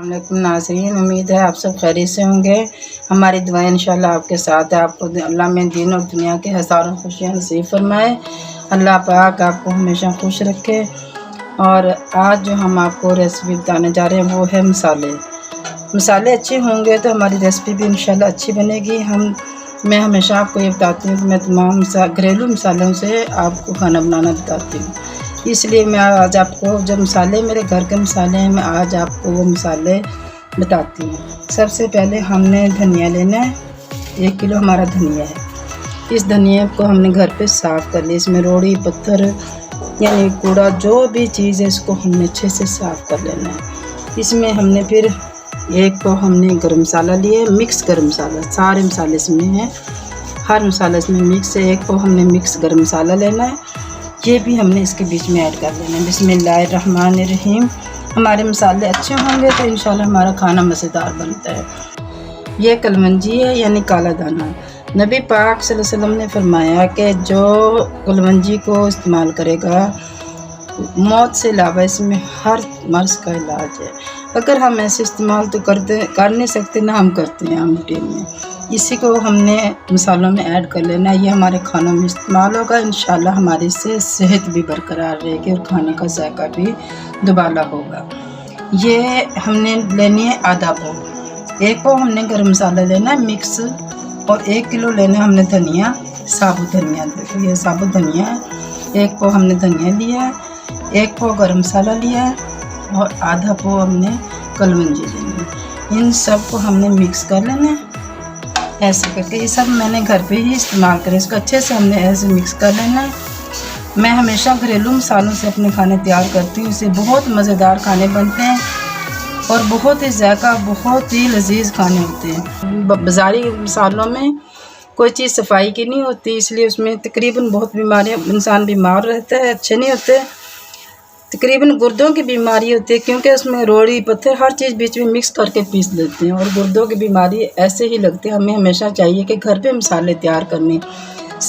वालेकुम नाज़रीन, उम्मीद है आप सब खैरियत से होंगे। हमारी दुआएं इंशाल्लाह आपके साथ है। आपको अल्लाह में दीन और दुनिया के हज़ारों खुशियाँ नसीब फरमाए। अल्लाह पाक आपको हमेशा खुश रखे। और आज जो हम आपको रेसिपी बताने जा रहे हैं वो है मसाले। मसाले अच्छे होंगे तो हमारी रेसिपी भी इंशाल्लाह अच्छी बनेगी। मैं हमेशा आपको ये बताती हूँ कि मैं तमाम घरेलू मसालों से आपको खाना बनाना बताती हूँ। इसलिए मैं आज आपको जो मसाले मेरे घर के मसाले हैं, मैं आज आपको वो मसाले बताती हूँ। सबसे पहले हमने धनिया लेना है। 1 किलो हमारा धनिया है। इस धनिया को हमने घर पे साफ़ कर लिया। इसमें रोड़ी पत्थर यानी कूड़ा जो भी चीज़ है इसको हमने अच्छे से साफ़ कर लेना है। इसमें हमने फिर एक को हमने गरम मसाला लिया, मिक्स गरम मसाला, सारे मसाले इसमें हैं, हर मसाला इसमें मिक्स है। एक को हमने मिक्स गरम मसाला लेना है, ये भी हमने इसके बीच में ऐड कर लेना है। बिस्मिल्लाहिर्रहमानिर्रहीम। हमारे मसाले अच्छे होंगे तो इंशाल्लाह हमारा खाना मज़ेदार बनता है। ये कलवंजी है यानी काला दाना। नबी पाक सल्लल्लाहु अलैहि वसल्लम ने फरमाया कि जो कलवंजी को इस्तेमाल करेगा मौत से अलावा इसमें हर मर्ज़ का इलाज है। अगर हम ऐसे इस्तेमाल तो कर नहीं सकते ना, हम करते हैं हम रूटीन में। इसी को हमने मसालों में ऐड कर लेना है। ये हमारे खानों में इस्तेमाल होगा। इंशाल्लाह हमारी से सेहत भी बरकरार रहेगी और खाने का जायका भी दुबाला होगा। ये हमने लेनी है आधा पाव। एक पाव हमने गरम मसाला लेना है मिक्स, और 1 किलो लेना है हमने धनिया, साबुत धनिया। देखो ये साबुत धनिया है। 1 पाव हमने धनिया लिया है, 1 पाव गरम मसाला लिया है और आधा पाव हमने कलवंजी लेनी है। इन सब को हमने मिक्स कर लेना है ऐसे करके। ये सब मैंने घर पे ही इस्तेमाल करें। इसको अच्छे से हमने ऐसे मिक्स कर लेना है। मैं हमेशा घरेलू मसालों से अपने खाने तैयार करती हूँ। इससे बहुत मज़ेदार खाने बनते हैं और बहुत ही जायका, बहुत ही लजीज खाने होते हैं। बाज़ारी मसालों में कोई चीज़ सफाई की नहीं होती, इसलिए उसमें तकरीबन बहुत बीमारियाँ, इंसान बीमार रहता है, अच्छे नहीं होते। तकरीबन गुर्दों की बीमारी होती है क्योंकि उसमें रोड़ी पत्थर हर चीज़ बीच में मिक्स करके पीस देते हैं, और गुर्दों की बीमारी ऐसे ही लगती है। हमें हमेशा चाहिए कि घर पे मसाले तैयार करने।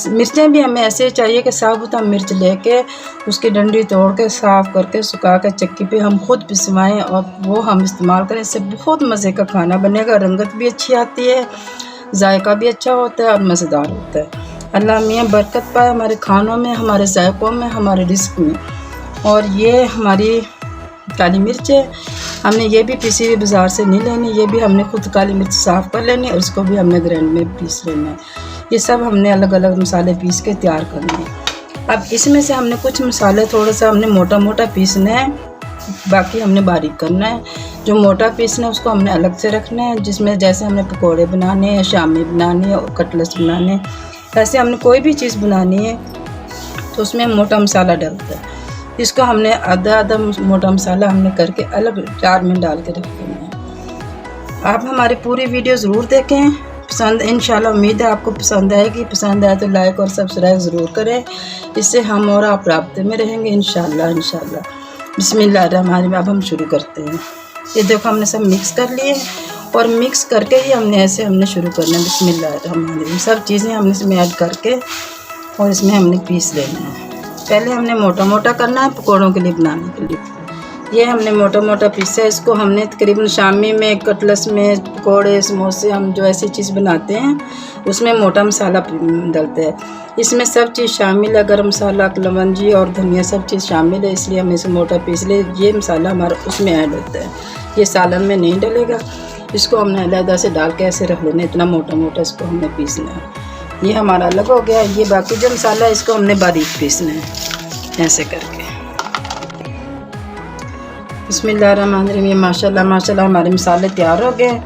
मिर्चें भी हमें ऐसे चाहिए कि साबुत मिर्च लेके उसकी डंडी तोड़ के साफ़ करके सुखा के चक्की पे हम खुद पिसवाएं और वो हम इस्तेमाल करें। इससे बहुत मज़े का खाना बनेगा। रंगत भी अच्छी आती है, जायका भी अच्छा होता है और मज़ेदार होता है। अल्लाह मियाँ बरकत पाए हमारे खानों में, हमारे जायकों में, हमारे रिस्क में। और ये हमारी काली मिर्च है। हमने ये भी पिसी हुई बाज़ार से नहीं लेनी, ये भी हमने खुद काली मिर्च साफ़ कर लेनी और उसको भी हमने ग्राइंड में पीस लेना है। ये सब हमने अलग अलग मसाले पीस के तैयार करने हैं। अब इसमें से हमने कुछ मसाले थोड़ा सा हमने मोटा मोटा पीसना है, बाकी हमने बारीक करना है। जो मोटा पीसना है उसको हमने अलग से रखना है, जिसमें जैसे हमने पकौड़े बनाने हैं, शामी बनानी है और कटलेट्स बनाने हैं, ऐसे हमने कोई भी चीज़ बनानी है तो उसमें मोटा मसाला डलता है। इसको हमने आधा आधा मोटा मसाला हमने करके अलग जार में डाल के रख देना है। आप हमारी पूरी वीडियो ज़रूर देखें, पसंद इंशाल्लाह उम्मीद है आपको पसंद आएगी। पसंद आए तो लाइक और सब्सक्राइब ज़रूर करें, इससे हम और आप राब्ते में रहेंगे इंशाल्लाह। बिस्मिल्लाहिर्रहमानिर्रहीम। अब हम शुरू करते हैं। ये देखो हमने सब मिक्स कर लिए और मिक्स करके ही हमने ऐसे हमने शुरू करना है। बिस्मिल्लाहिर्रहमानिर्रहीम। सब चीज़ें हमने इसमें ऐड करके और इसमें हमने पीस लेना है। पहले हमने मोटा मोटा करना है पकौड़ों के लिए बनाने के लिए। ये हमने मोटा मोटा पीसा है। इसको हमने तकरीबन शामी में, कटलेट्स में, पकौड़े, समोसे, हम जो ऐसी चीज़ बनाते हैं उसमें मोटा मसाला डलता है। इसमें सब चीज़ शामिल है, गरम मसाला, कलवंजी और धनिया सब चीज़ शामिल है, इसलिए हमने इसे मोटा पीस लिया। ये मसाला हमारा उसमें ऐड होता है, ये सालन में नहीं डलेगा। इसको हमने अलग से डाल के ऐसे रख लेना, इतना मोटा मोटा इसको हमने पीसना है। ये हमारा अलग हो गया। ये बाकी जो मसाला है इसको हमने बारीक पीसना है ऐसे करके। बिस्मिल्लाहिर्रहमानिर्रहीम। माशाल्लाह माशाल्लाह हमारे मसाले तैयार हो गए।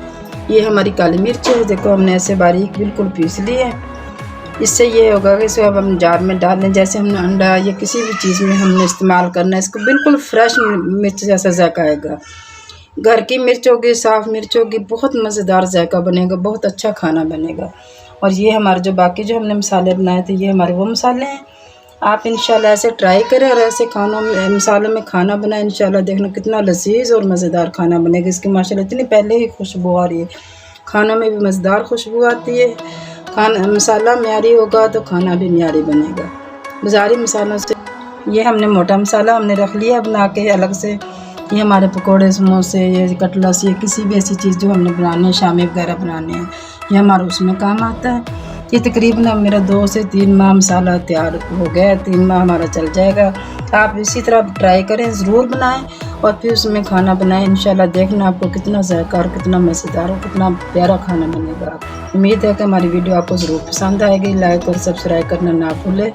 ये हमारी काली मिर्च है, देखो हमने ऐसे बारीक बिल्कुल पीस ली है। इससे ये होगा कि इसको अब हम जार में डाल लें, जैसे हमने अंडा या किसी भी चीज़ में हमने इस्तेमाल करना है। इसको बिल्कुल फ्रेश मिर्च जैसा जायका आएगा। घर की मिर्च होगी, साफ़ मिर्च होगी, बहुत मज़ेदार जायका बनेगा, बहुत अच्छा खाना बनेगा। और ये हमारे जो बाकी जो हमने मसाले बनाए थे ये हमारे वो मसाले हैं। आप इंशाल्लाह ऐसे ट्राई करें और ऐसे खानों में, मसालों में खाना बनाएं। इंशाल्लाह देखना कितना लजीज और मज़ेदार खाना बनेगा। इसकी माशाल्लाह इतनी पहले ही खुशबू आ रही है, खानों में भी मज़ेदार खुशबू आती है। मसाला म्यारी होगा तो खाना भी म्यारी बनेगा। बाज़ारी मसालों से ये हमने मोटा मसाला हमने रख लिया बना के अलग से। ये हमारे पकोड़े, समोसे, ये कटलस, ये किसी भी ऐसी चीज़ जो हमने बनानी है, शामी वगैरह बनाने हैं, ये हमारा उसमें काम आता है। ये तकरीबन अब मेरा 2 से 3 माह मसाला तैयार हो गया है, 3 माह हमारा चल जाएगा। आप इसी तरह ट्राई करें, ज़रूर बनाएं और फिर उसमें खाना बनाएं। इंशाल्लाह देखना आपको कितना ज़ायका और कितना मज़ेदार और कितना प्यारा खाना बनेगा। उम्मीद है कि हमारी वीडियो आपको ज़रूर पसंद आएगी। लाइक और सब्सक्राइब करना ना भूलें।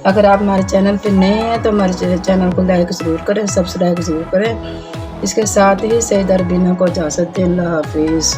अगर आप हमारे चैनल पर नए हैं तो हमारे चैनल को लाइक ज़रूर करें, सब्सक्राइब ज़रूर करें। इसके साथ ही सईदा रबीना को इजाज़त दें। अल्लाह हाफिज़।